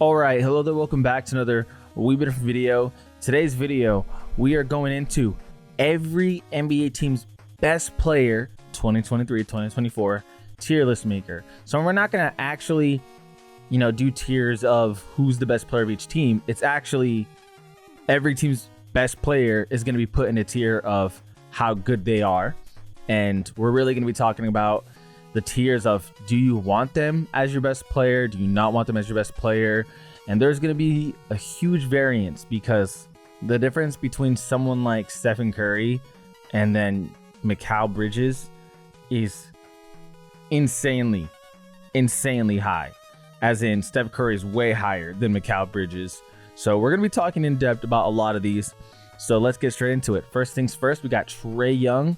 All right, hello there, welcome back to another wee bit of video. Today's video, we are going into every NBA team's best player 2023-2024 tier list maker. So we're not going to actually, do tiers of who's the best player of each team. It's actually every team's best player is going to be put in a tier of how good they are. And we're really going to be talking about the tiers of, do you want them as your best player? Do you not want them as your best player? And there's going to be a huge variance because the difference between someone like Stephen Curry and then Mikal Bridges is insanely high. As in, Steph Curry is way higher than Mikal Bridges. So we're going to be talking in depth about a lot of these. So let's get straight into it. First things first, we got Trae Young.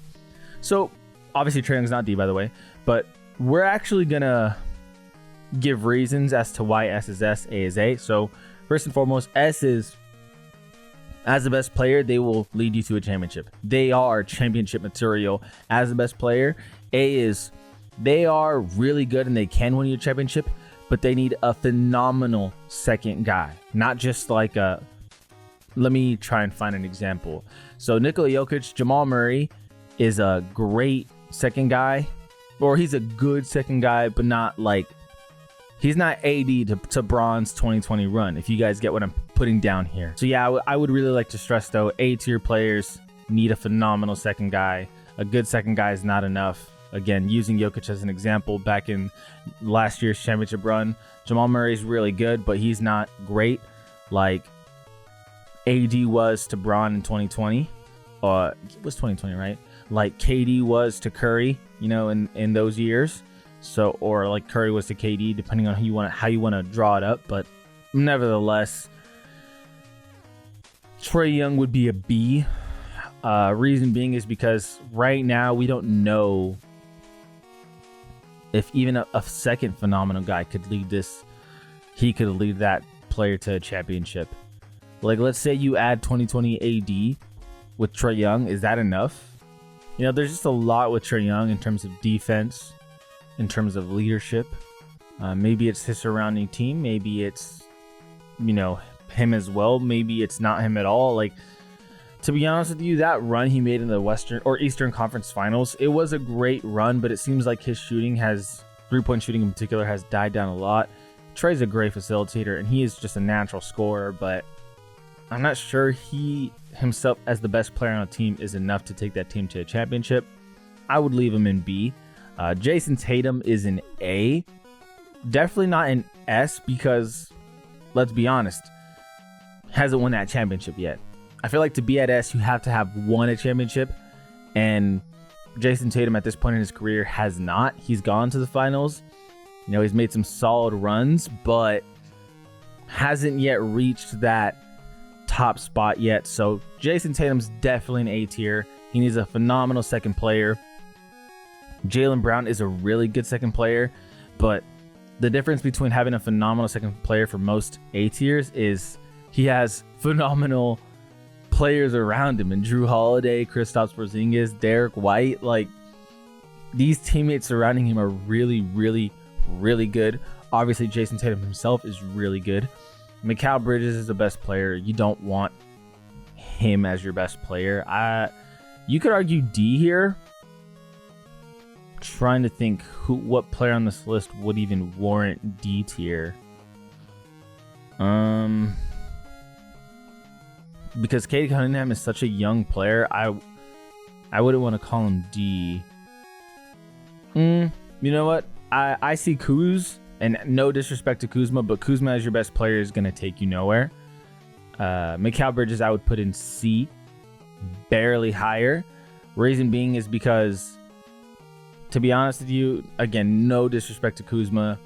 So obviously Trae Young's not D, by the way, but we're actually going to give reasons as to why S is S, A is A. So first and foremost, S is, as the best player, they will lead you to a championship. They are championship material as the best player. A is, they are really good and they can win you a championship, but they need a phenomenal second guy. Not just like a, let me try and find an example. So Nikola Jokic, Jamal Murray is a great second guy, or he's a good second guy, but not like, he's not AD to Bron's 2020 run, if you guys get what I'm putting down here. So yeah, I would really like to stress though, A tier players need a phenomenal second guy. A good second guy is not enough. Again, using Jokic as an example, back in last year's championship run, Jamal Murray is really good, but he's not great like AD was to Bron in 2020. It was 2020, right? Like KD was to Curry, in those years. So, or like Curry was to KD, depending on how you want to draw it up. But nevertheless, Trae Young would be a B. Reason being is because right now we don't know if even a second phenomenal guy could lead this. He could lead that player to a championship. Like, let's say you add 2020 AD with Trae Young. Is that enough? There's just a lot with Trae Young in terms of defense, in terms of leadership. Maybe it's his surrounding team. Maybe it's, him as well. Maybe it's not him at all. Like, to be honest with you, that run he made in the Western or Eastern Conference Finals, it was a great run, but it seems like his shooting three-point shooting in particular, has died down a lot. Trae's a great facilitator, and he is just a natural scorer, but I'm not sure he himself as the best player on a team is enough to take that team to a championship. I would leave him in B. Jason Tatum is an A. Definitely not an S because, let's be honest, hasn't won that championship yet. I feel like to be at S, you have to have won a championship, and Jason Tatum at this point in his career has not. He's gone to the finals. He's made some solid runs, but hasn't yet reached that top spot yet. So Jason Tatum's definitely an A tier. He needs a phenomenal second player. Jaylen Brown is a really good second player, but the difference between having a phenomenal second player for most A tiers is he has phenomenal players around him, and Drew Holiday, Kristaps Porzingis, Derek White. Like, these teammates surrounding him are really good. Obviously, Jason Tatum himself is really good. Mikal Bridges is the best player. You don't want him as your best player. You could argue D here. Trying to think what player on this list would even warrant D tier. Because Cade Cunningham is such a young player, I wouldn't want to call him D. You know what? I see Kuz, and no disrespect to Kuzma, but Kuzma as your best player is going to take you nowhere. Mikal Bridges I would put in C, barely higher. Reason being is because, to be honest with you, again, no disrespect to Kuzma,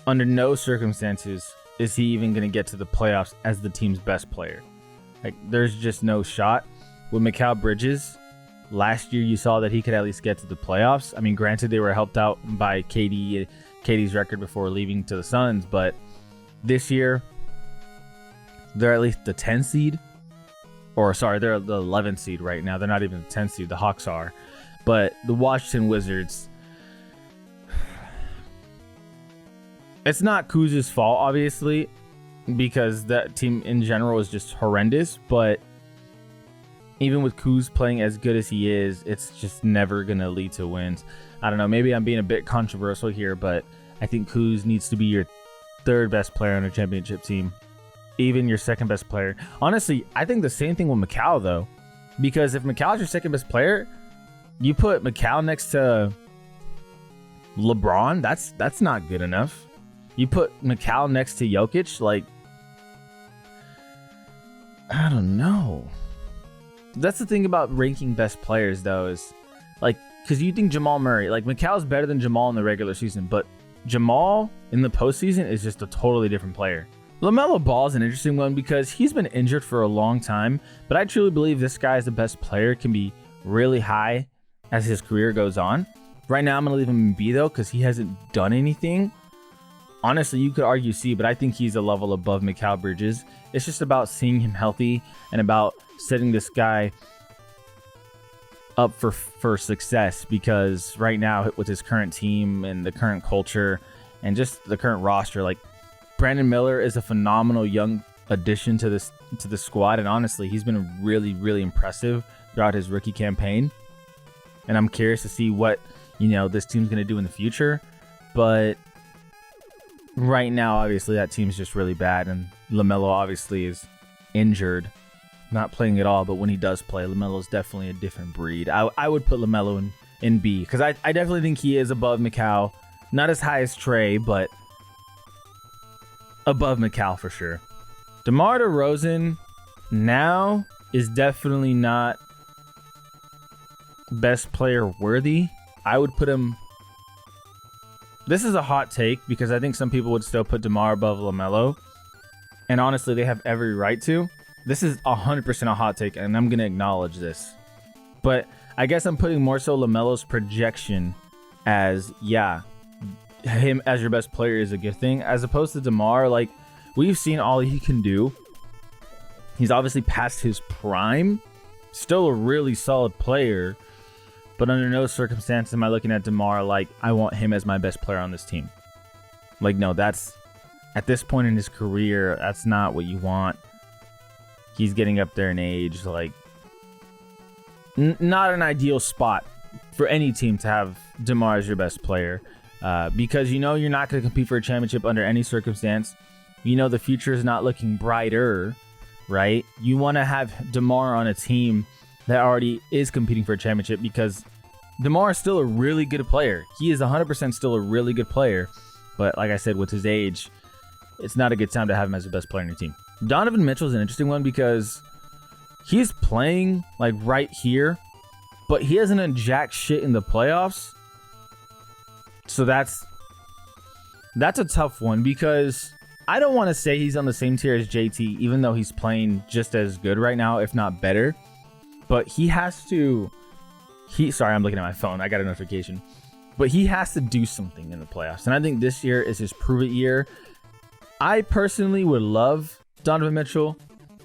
under no circumstances is he even going to get to the playoffs as the team's best player. Like, there's just no shot. With Mikal Bridges, last year you saw that he could at least get to the playoffs. I mean, granted, they were helped out by KD's record before leaving to the Suns, but this year they're at least the 10 seed. Or sorry, they're the 11th seed right now. They're not even the 10th seed. The Hawks are. But the Washington Wizards, it's not Kuz's fault, obviously. because that team in general is just horrendous. But even with Kuz playing as good as he is, it's just never going to lead to wins. I don't know. Maybe I'm being a bit controversial here, but I think Kuz needs to be your third best player on a championship team, even your second best player. Honestly, I think the same thing with Mikal, though, because if Mikal is your second best player, you put Mikal next to LeBron, that's not good enough. You put Mikal next to Jokic, like, I don't know. That's the thing about ranking best players, though, is like, because you think Jamal Murray, like, Mikal's better than Jamal in the regular season, but Jamal in the postseason is just a totally different player. LaMelo Ball is an interesting one because he's been injured for a long time, but I truly believe this guy is the best player, can be really high as his career goes on. Right now, I'm going to leave him in B, though, because he hasn't done anything. Honestly, you could argue C, but I think he's a level above Mikal Bridges. It's just about seeing him healthy and about setting this guy up for success, because right now with his current team and the current culture and just the current roster, like, Brandon Miller is a phenomenal young addition to the squad, and honestly, he's been really, really impressive throughout his rookie campaign. And I'm curious to see what, this team's going to do in the future. But right now, obviously, that team's just really bad, and LaMelo obviously is injured, not playing at all. But when he does play, LaMelo is definitely a different breed. I would put LaMelo in B, because I definitely think he is above Mikal. Not as high as Trey, but above Mikal for sure. DeMar DeRozan now is definitely not best player worthy. I would put him... This is a hot take because I think some people would still put DeMar above LaMelo. And honestly, they have every right to. This is 100% a hot take, and I'm going to acknowledge this. But I guess I'm putting more so LaMelo's projection as, yeah, him as your best player is a good thing, as opposed to DeMar. Like, we've seen all he can do. He's obviously past his prime. Still a really solid player. But under no circumstance am I looking at DeMar like, I want him as my best player on this team. Like, no, that's... At this point in his career, that's not what you want. He's getting up there in age. Like, not an ideal spot for any team to have DeMar as your best player. Because you're not going to compete for a championship under any circumstance. The future is not looking brighter, right? You want to have DeMar on a team that already is competing for a championship, because DeMar is still a really good player. He is 100% still a really good player. But like I said, with his age, it's not a good time to have him as the best player on your team. Donovan Mitchell is an interesting one because he's playing like right here, but he hasn't done jack shit in the playoffs. So that's a tough one, because I don't want to say he's on the same tier as JT, even though he's playing just as good right now, if not better. But he has to... Sorry, I'm looking at my phone. I got a notification. But he has to do something in the playoffs. And I think this year is his prove it year. I personally would love Donovan Mitchell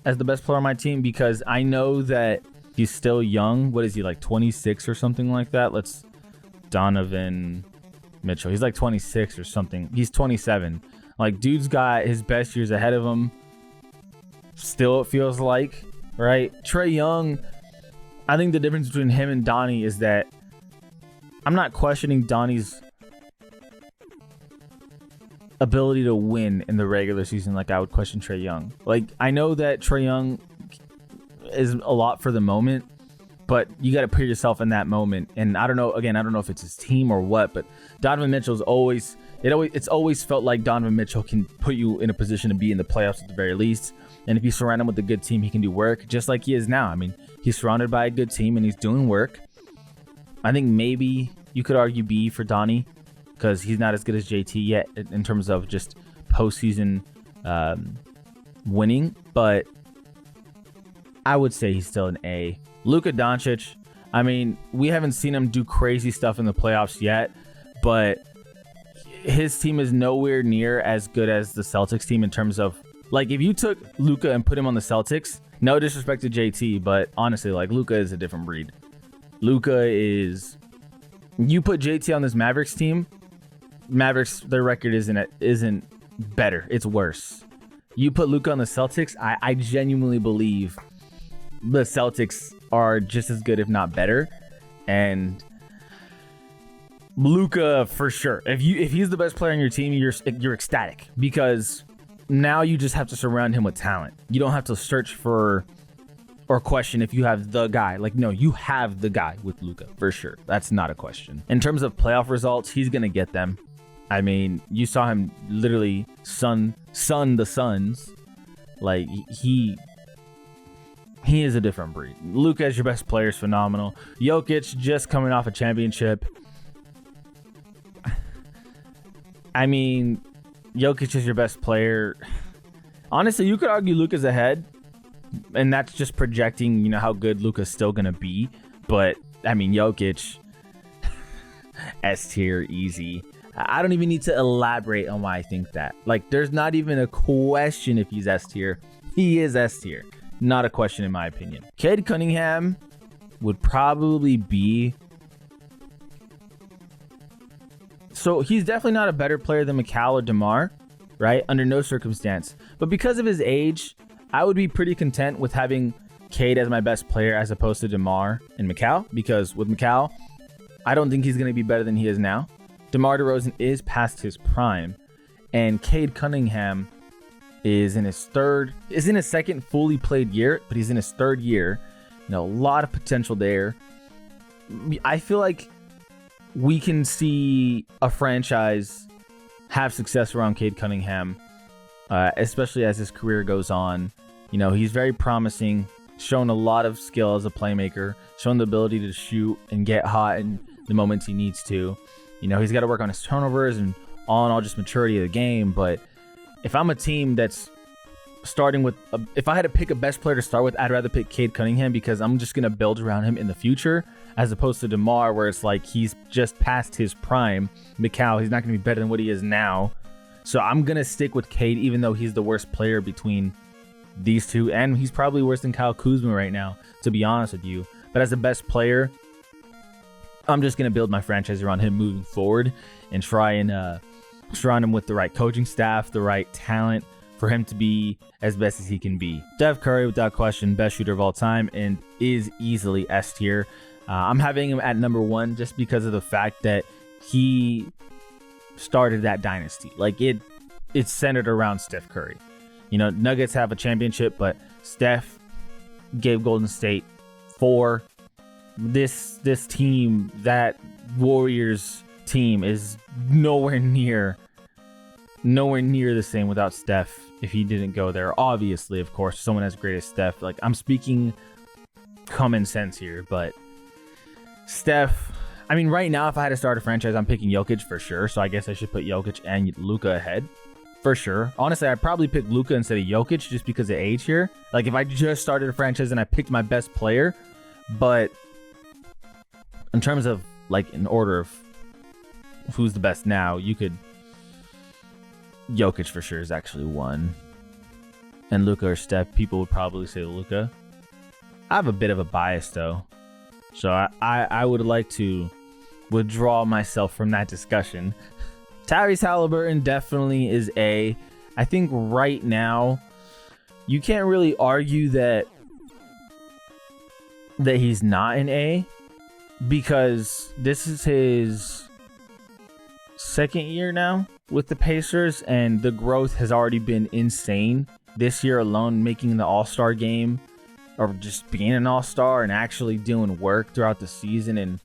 as the best player on my team, because I know that he's still young. What is he, like 26 or something like that? Donovan Mitchell. He's like 26 or something. He's 27. Like, dude's got his best years ahead of him. Still, it feels like, right? Trae Young... I think the difference between him and Donnie is that I'm not questioning Donnie's ability to win in the regular season like I would question Trae Young. Like, I know that Trae Young is a lot for the moment, but you got to put yourself in that moment. And I don't know if it's his team or what, but Donovan Mitchell's it's always felt like Donovan Mitchell can put you in a position to be in the playoffs at the very least. And if you surround him with a good team, he can do work just like he is now. I mean, he's surrounded by a good team and he's doing work. I think maybe you could argue B for Donnie, because he's not as good as JT yet in terms of just postseason winning. But I would say he's still an A. Luka Doncic, I mean, we haven't seen him do crazy stuff in the playoffs yet, but his team is nowhere near as good as the Celtics team in terms of, like, if you took Luka and put him on the Celtics, no disrespect to JT, but honestly, like, Luka is a different breed. Luka is... You put JT on this Mavericks team, Mavericks, their record isn't better. It's worse. You put Luka on the Celtics, I genuinely believe the Celtics are just as good, if not better. And Luka, for sure. If he's the best player on your team, you're ecstatic, because now you just have to surround him with talent. You don't have to search for or question if you have the guy. Like, no, you have the guy with Luka, for sure. That's not a question. In terms of playoff results, he's going to get them. I mean, you saw him literally sun the Suns. Like, he is a different breed. Luka as your best player is phenomenal. Jokic just coming off a championship. I mean, Jokic is your best player. Honestly, you could argue Luka's ahead, and that's just projecting, you know, how good Luka's still going to be. But, I mean, Jokic, S tier, easy. I don't even need to elaborate on why I think that. Like, there's not even a question if he's S tier. He is S tier. Not a question in my opinion. Cade Cunningham would probably be... So he's definitely not a better player than Mikal or DeMar, right? Under no circumstance. But because of his age, I would be pretty content with having Cade as my best player as opposed to DeMar and Mikal. Because with Mikal, I don't think he's going to be better than he is now. DeMar DeRozan is past his prime, and Cade Cunningham is in his second fully played year, but he's in his third year. You know, a lot of potential there. I feel like we can see a franchise have success around Cade Cunningham, especially as his career goes on. You know, he's very promising, shown a lot of skill as a playmaker, shown the ability to shoot and get hot in the moments he needs to. You know, he's got to work on his turnovers and all just maturity of the game. But if I'm a team that's starting with, if I had to pick a best player to start with, I'd rather pick Cade Cunningham, because I'm just going to build around him in the future, as opposed to DeMar, where it's like he's just past his prime. Mikal, he's not going to be better than what he is now. So I'm going to stick with Cade, even though he's the worst player between these two. And he's probably worse than Kyle Kuzma right now, to be honest with you. But as the best player, I'm just going to build my franchise around him moving forward and try and surround him with the right coaching staff, the right talent for him to be as best as he can be. Steph Curry, without question, best shooter of all time, and is easily S tier. I'm having him at number 1 just because of the fact that he started that dynasty. Like, it's centered around Steph Curry. You know, Nuggets have a championship, but Steph gave Golden State 4. This team, that Warriors team, is nowhere near the same without Steph. If he didn't go there, obviously, of course, someone as great as Steph. Like, I'm speaking common sense here, but Steph, I mean, right now, if I had to start a franchise, I'm picking Jokic for sure. So I guess I should put Jokic and Luka ahead for sure. Honestly, I'd probably pick Luka instead of Jokic just because of age here. Like, if I just started a franchise and I picked my best player, but in terms of, like, in order of who's the best now, you could... Jokic for sure is actually 1. And Luka or Steph, people would probably say Luka. I have a bit of a bias, though. So I would like to withdraw myself from that discussion. Tyrese Halliburton definitely is A. I think right now, you can't really argue that he's not an A, because this is his second year now with the Pacers, and the growth has already been insane. This year alone, making the All-Star game, or just being an All-Star and actually doing work throughout the season, and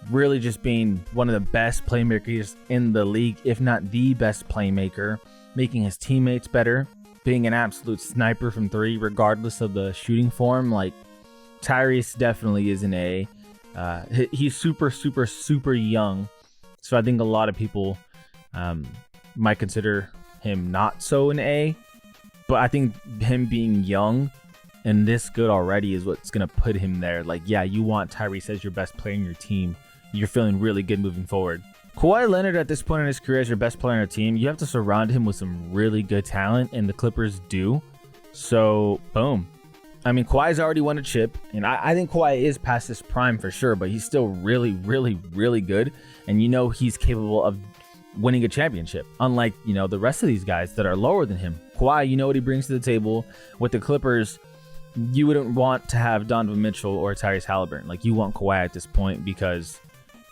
really just being one of the best playmakers in the league, if not the best playmaker, making his teammates better, being an absolute sniper from 3 regardless of the shooting form. Like, Tyrese definitely is an A. He's super young, so I think a lot of people might consider him not so an A, but I think him being young and this good already is what's going to put him there. Like, yeah, you want Tyrese as your best player in your team. You're feeling really good moving forward. Kawhi Leonard at this point in his career as your best player on your team, you have to surround him with some really good talent, and the Clippers do. So, boom. I mean, Kawhi's already won a chip, and I think Kawhi is past his prime for sure, but he's still really good, and you know he's capable of winning a championship, unlike, you know, the rest of these guys that are lower than him. Kawhi, you know what he brings to the table. With the Clippers, you wouldn't want to have Donovan Mitchell or Tyrese Halliburton. Like, you want Kawhi at this point because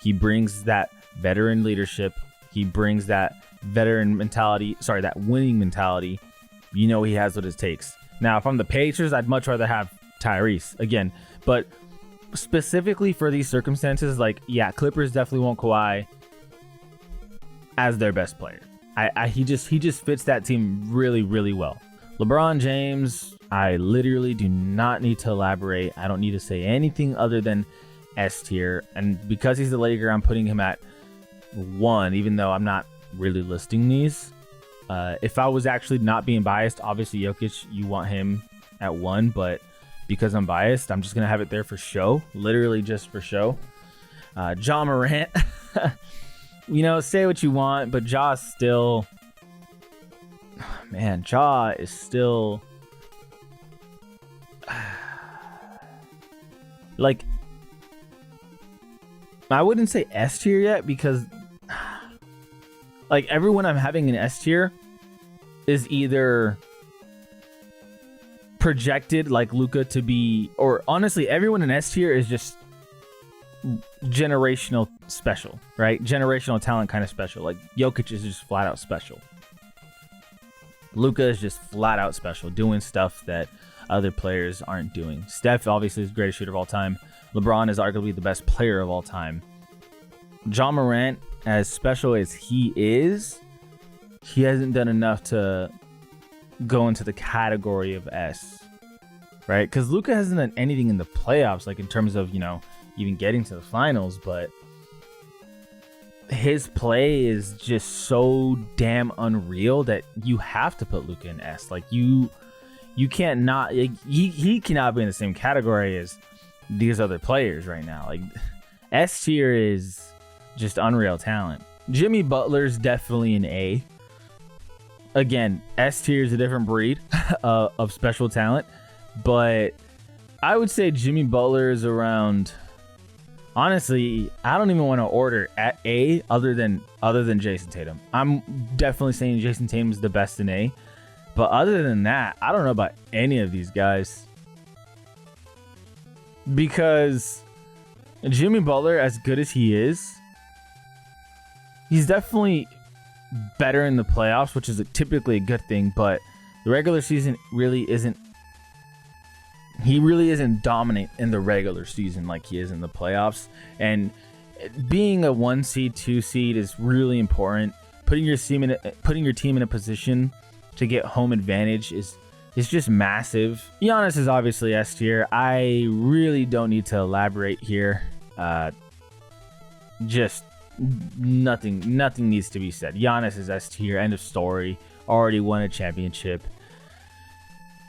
he brings that veteran leadership. He brings that veteran mentality. Sorry, that winning mentality. You know he has what it takes. Now, if I'm the Pacers, I'd much rather have Tyrese again. But specifically for these circumstances, like, yeah, Clippers definitely want Kawhi as their best player. He just fits that team really, really well. LeBron James, I literally do not need to elaborate. I don't need to say anything other than S tier. And because he's the Laker, I'm putting him at 1, even though I'm not really listing these. If I was actually not being biased, obviously Jokic, you want him at 1, but because I'm biased, I'm just going to have it there for show, literally just for show. Ja Morant, you know, say what you want, but Ja's still, man, Ja is still, like, I wouldn't say S tier yet because, like, everyone I'm having in S tier is either projected, like Luka, to be, or honestly, everyone in S tier is just generational special, right? Generational talent kind of special. Like, Jokic is just flat out special. Luka is just flat out special, doing stuff that other players aren't doing. Steph obviously is the greatest shooter of all time. LeBron is arguably the best player of all time. Ja Morant, as special as he is, he hasn't done enough to go into the category of S, right? Because Luka hasn't done anything in the playoffs, like in terms of, you know, even getting to the finals, but his play is just so damn unreal that you have to put Luka in S. Like, you can't not, he cannot be in the same category as these other players right now. Like, S tier is just unreal talent. Jimmy Butler's definitely an A. Again, S tier is a different breed of special talent, but I would say Jimmy Butler is around. Honestly, I don't even want to order at A other than Jason Tatum. I'm definitely saying Jason Tatum is the best in A, but other than that, I don't know about any of these guys, because Jimmy Butler, as good as he is, he's definitely better in the playoffs, which is typically a good thing, but the regular season really isn't. He really isn't dominant in the regular season like he is in the playoffs. And being a 1 seed, 2 seed is really important. Putting your team in a position to get home advantage is just massive. Giannis is obviously S tier. I really don't need to elaborate here. Just nothing needs to be said. Giannis is S tier. End of story. Already won a championship.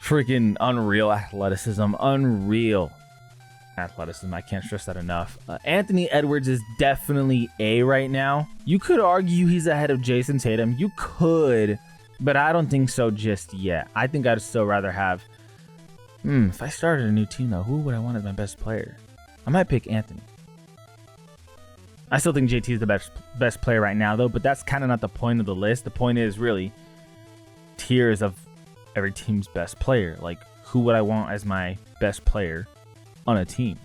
Freaking unreal athleticism. Unreal athleticism. I can't stress that enough. Anthony Edwards is definitely A right now. You could argue he's ahead of Jason Tatum. You could, but I don't think so just yet. I think I'd still rather have. If I started a new team though, who would I want as my best player? I might pick Anthony. I still think JT is the best player right now though, but that's kind of not the point of the list. The point is really tiers of every team's best player. Like, who would I want as my best player on a team?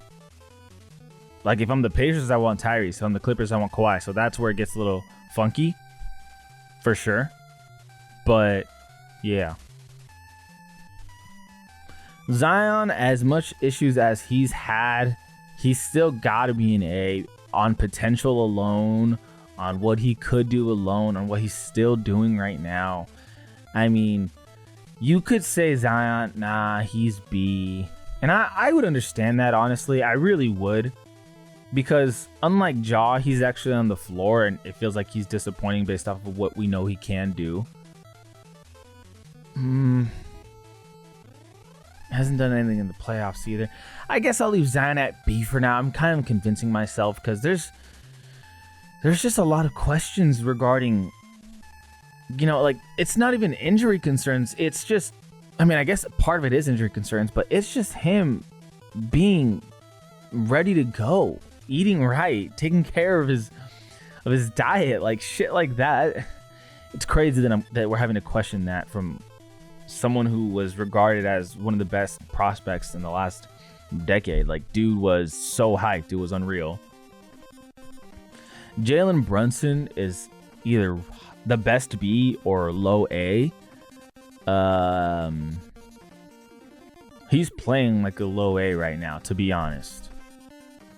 Like, if I'm the Pacers, I want Tyrese. If I'm the Clippers, I want Kawhi. So that's where it gets a little funky, for sure. But yeah, Zion, as much issues as he's had, he's still got to be an A on potential alone, on what he could do alone, on what he's still doing right now. I mean, you could say Zion, nah, he's B. And I would understand that, honestly. I really would. Because unlike Ja, he's actually on the floor, and it feels like he's disappointing based off of what we know he can do. Hasn't done anything in the playoffs either. I guess I'll leave Zion at B for now. I'm kind of convincing myself because there's just a lot of questions regarding, you know, like, it's not even injury concerns. It's just, I mean, I guess part of it is injury concerns, but it's just him being ready to go, eating right, taking care of his diet, like shit like that. It's crazy that we're having to question that from someone who was regarded as one of the best prospects in the last decade. Like, dude was so hyped. It was unreal. Jalen Brunson is either the best B or low A. He's playing like a low A right now, to be honest.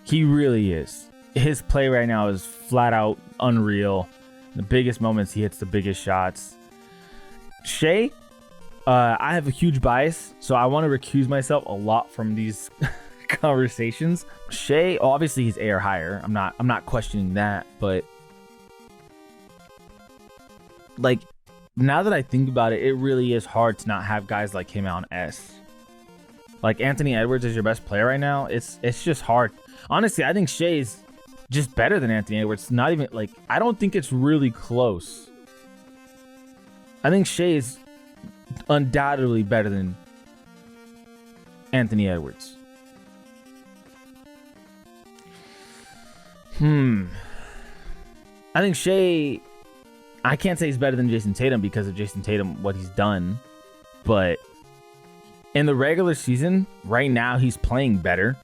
He really is. His play right now is flat out unreal. The biggest moments, he hits the biggest shots. Shai, I have a huge bias, so I want to recuse myself a lot from these conversations. Shai, obviously he's A or higher. I'm not questioning that, but like, now that I think about it, it really is hard to not have guys like him on S. Like, Anthony Edwards is your best player right now. It's just hard. Honestly, I think Shai's just better than Anthony Edwards. Not even, like, I don't think it's really close. I think Shai is undoubtedly better than Anthony Edwards. I think Shai, I can't say he's better than Jason Tatum because of Jason Tatum, what he's done. But in the regular season, right now, he's playing better.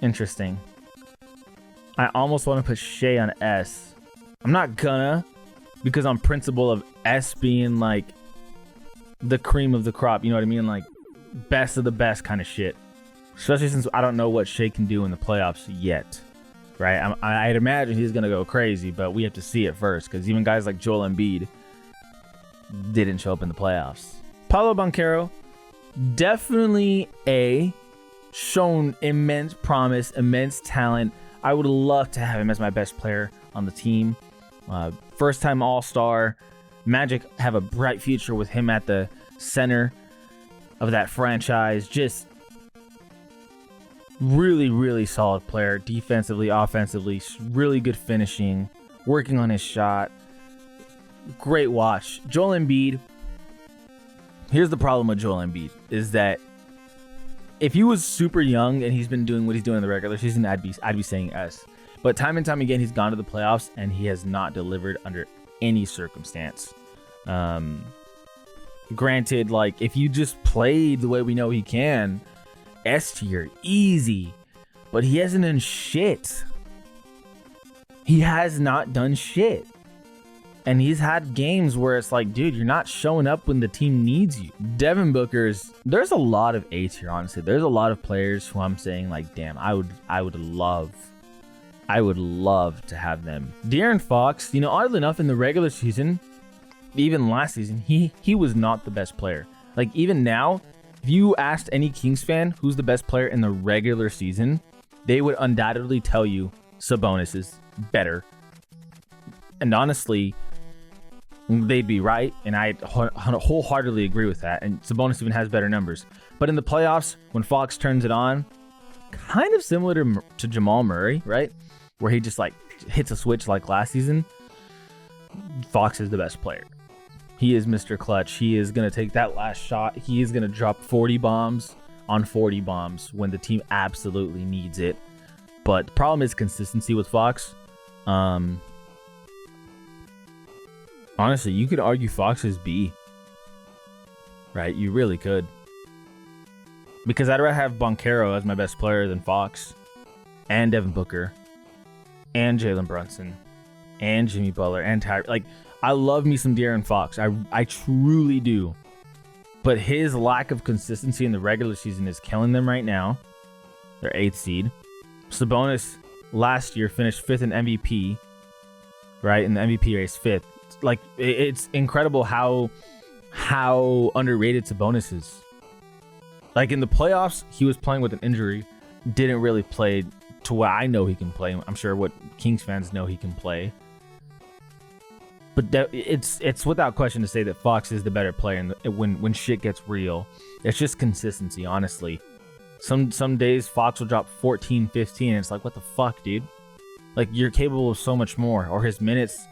Interesting. I almost want to put Shai on S. I'm not gonna, because on principle of S being like the cream of the crop, you know what I mean? Like, best of the best kind of shit. Especially since I don't know what Shai can do in the playoffs yet. Right? I'd imagine he's going to go crazy, but we have to see it first, because even guys like Joel Embiid didn't show up in the playoffs. Paolo Banchero, definitely A. Shown immense promise, immense talent. I would love to have him as my best player on the team. First-time All-Star. Magic have a bright future with him at the center of that franchise. Just really, really solid player. Defensively, offensively, really good finishing. Working on his shot. Great watch. Joel Embiid. Here's the problem with Joel Embiid, is that if he was super young and he's been doing what he's doing in the regular season, I'd be saying S. But time and time again, he's gone to the playoffs and he has not delivered under any circumstance. Granted, like, if you just played the way we know he can, S tier, easy. But he hasn't done shit. He has not done shit. And he's had games where it's like, dude, you're not showing up when the team needs you. Devin Booker's, there's a lot of A tier, honestly. There's a lot of players who I'm saying, like, damn, I would love to have them. De'Aaron Fox, you know, oddly enough, in the regular season, even last season, he was not the best player. Like, even now, if you asked any Kings fan who's the best player in the regular season, they would undoubtedly tell you Sabonis is better. And honestly, they'd be right, and I wholeheartedly agree with that. And Sabonis even has better numbers. But in the playoffs, when Fox turns it on, kind of similar to Jamal Murray, right? Where he just like hits a switch like last season. Fox is the best player. He is Mr. Clutch. He is going to take that last shot. He is going to drop 40 bombs on 40 bombs when the team absolutely needs it. But the problem is consistency with Fox. Honestly, you could argue Fox is B. Right? You really could. Because I'd rather have Banchero as my best player than Fox. And Devin Booker. And Jalen Brunson. And Jimmy Butler. And Tyrese. Like, I love me some De'Aaron Fox. I truly do. But his lack of consistency in the regular season is killing them right now. They're 8th seed. Sabonis last year finished 5th in MVP. Right? In the MVP race, 5th. Like, it's incredible how underrated Sabonis is. Like, in the playoffs, he was playing with an injury. Didn't really play to what I know he can play. I'm sure what Kings fans know he can play. But it's without question to say that Fox is the better player when shit gets real. It's just consistency, honestly. Some days Fox will drop 14, 15, and it's like, what the fuck, dude? Like, you're capable of so much more. Or his minutes,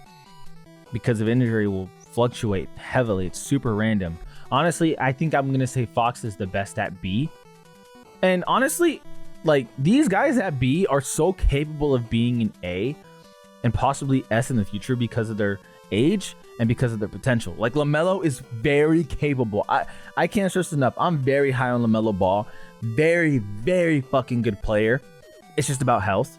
because of injury, will fluctuate heavily. It's super random. Honestly, I think I'm going to say Fox is the best at B. And honestly, like, these guys at B are so capable of being an A and possibly S in the future because of their age and because of their potential. Like LaMelo is very capable. I can't stress enough. I'm very high on LaMelo Ball. Very, very fucking good player. It's just about health.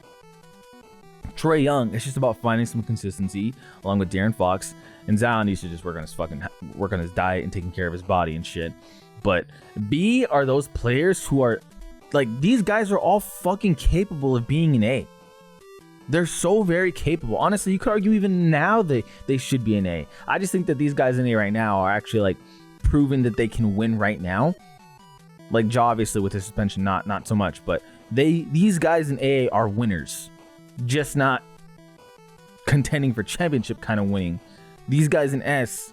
Trae Young, it's just about finding some consistency along with De'Aaron Fox. And Zion needs to just work on his diet and taking care of his body and shit. But B are those players who are like, these guys are all fucking capable of being an A. They're so very capable. Honestly, you could argue even now they should be an A. I just think that these guys in A right now are actually like proven that they can win right now. Like Ja, obviously with his suspension, not so much, but these guys in A are winners, just not contending for championship kind of winning. These guys in S,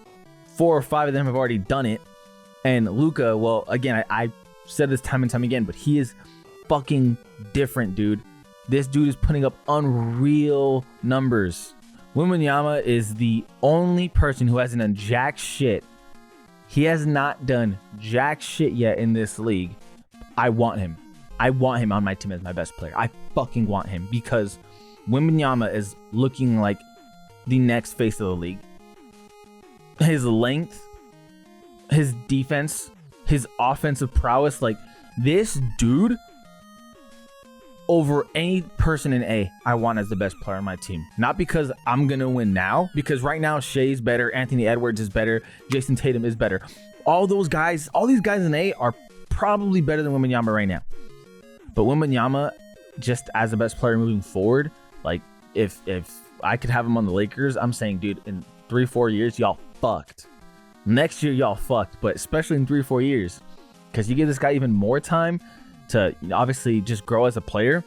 4 or 5 of them have already done it. And Luka, well, again, I said this time and time again, but he is fucking different, dude. This dude is putting up unreal numbers. Wembanyama is the only person who hasn't done jack shit. He has not done jack shit yet in this league. I want him. I want him on my team as my best player. I fucking want him because Wembanyama is looking like the next face of the league. His length, his defense, his offensive prowess, like this dude over any person in A, I want as the best player on my team. Not because I'm going to win now, because right now Shea's better, Anthony Edwards is better, Jason Tatum is better. All these guys in A are probably better than Wembanyama right now. But Wembanyama, just as the best player moving forward, like if I could have him on the Lakers, I'm saying, dude, in 3-4 years, y'all fucked. Next year, y'all fucked, but especially in 3-4 years, because you give this guy even more time to obviously just grow as a player.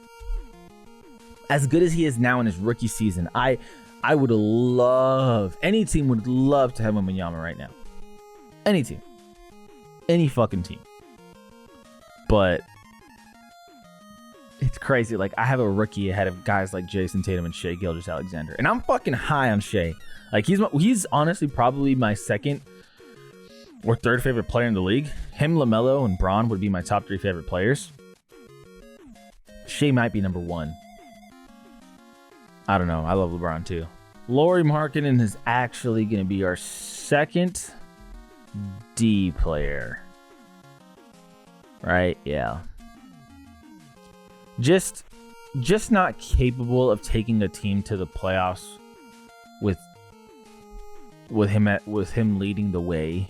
As good as he is now in his rookie season, I would love, any team would love to have Wembanyama right now. Any team. Any fucking team. But it's crazy. Like, I have a rookie ahead of guys like Jason Tatum and Shai Gilgeous-Alexander. And I'm fucking high on Shai. Like, he's honestly probably my second or third favorite player in the league. Him, LaMelo, and Bron would be my top 3 favorite players. Shai might be number 1. I don't know. I love LeBron too. Lauri Markkanen is actually going to be our second D player. Right? Yeah. Just not capable of taking a team to the playoffs with him leading the way.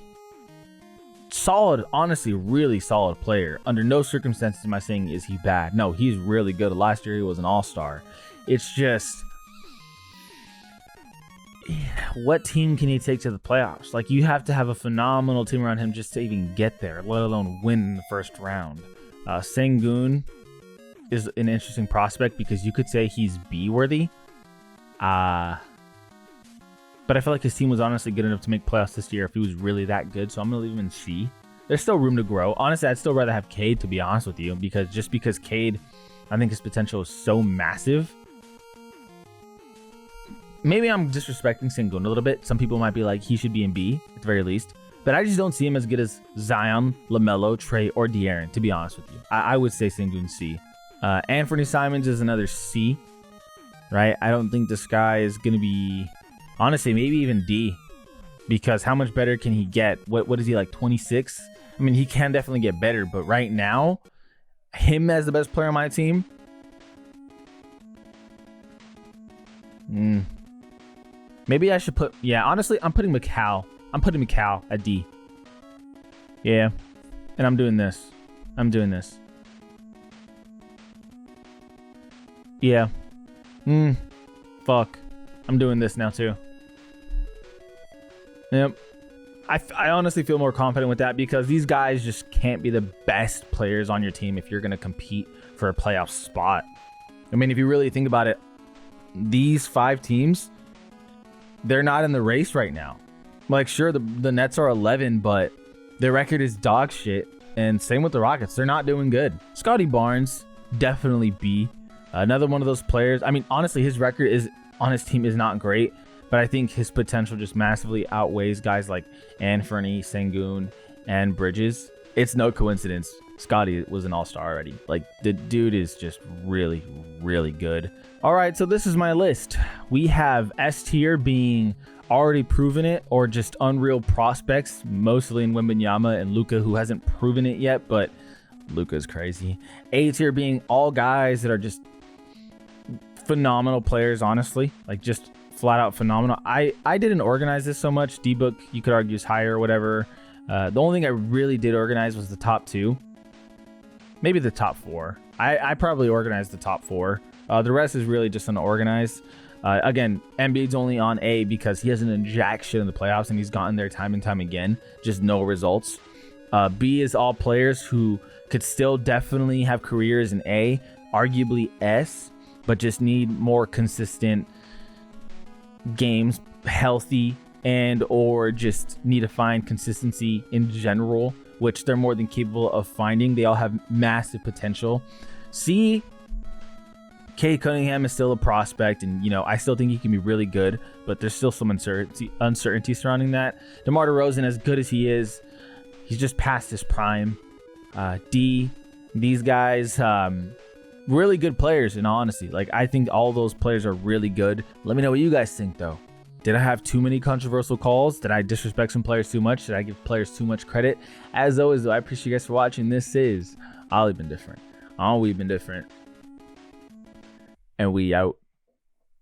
Solid, honestly, really solid player. Under no circumstances am I saying is he bad. No, he's really good. Last year he was an all-star. It's just, what team can he take to the playoffs? Like, you have to have a phenomenal team around him just to even get there, let alone win in the first round. Sengun is an interesting prospect because you could say he's B-worthy. But I feel like his team was honestly good enough to make playoffs this year if he was really that good. So I'm going to leave him in C. There's still room to grow. Honestly, I'd still rather have Cade, to be honest with you. Because Cade, I think his potential is so massive. Maybe I'm disrespecting Sengun a little bit. Some people might be like, he should be in B, at the very least. But I just don't see him as good as Zion, LaMelo, Trae, or De'Aaron, to be honest with you. I would say Sengun C. Anthony Simons is another C. Right? I don't think this guy is going to be... Honestly, maybe even D, because how much better can he get? What is he, like 26? I mean, he can definitely get better, but right now, him as the best player on my team, maybe I should put, yeah, honestly, I'm putting Mikal at D. Yeah, and I'm doing this. Yeah. Fuck. I'm doing this now too. Yep. I honestly feel more confident with that because these guys just can't be the best players on your team if you're going to compete for a playoff spot. I mean, if you really think about it, these 5 teams, they're not in the race right now. Like, sure, the Nets are 11, but their record is dog shit. And same with the Rockets. They're not doing good. Scotty Barnes, definitely B. Another one of those players. I mean, honestly, his record on his team is not great, but I think his potential just massively outweighs guys like Anthony, Sengun, and Bridges. It's no coincidence Scotty was an all-star already. Like, the dude is just really, really good. All right, so this is my list. We have S tier being already proven it or just unreal prospects, mostly in Wembanyama and Luka, who hasn't proven it yet, but Luka's crazy. A tier being all guys that are just phenomenal players, honestly, like just flat out phenomenal. I didn't organize this so much. D-Book, you could argue, is higher or whatever. The only thing I really did organize was the top 2, maybe the top 4. I probably organized the top 4. The rest is really just unorganized. Again, Embiid's only on A because he hasn't done jack shit in the playoffs and he's gotten there time and time again, just no results. B is all players who could still definitely have careers in A, arguably S, but just need more consistent games, healthy, and or just need to find consistency in general, which they're more than capable of finding. They all have massive potential. C, Cade Cunningham is still a prospect, and I still think he can be really good, but there's still some uncertainty surrounding that. DeMar DeRozan, as good as he is, he's just past his prime. D, these guys, really good players, in all honesty. Like, I think all those players are really good. Let me know what you guys think, though. Did I have too many controversial calls? Did I disrespect some players too much? Did I give players too much credit? As always, though, I appreciate you guys for watching. This is Ollie Been Different. We've been different. And we out.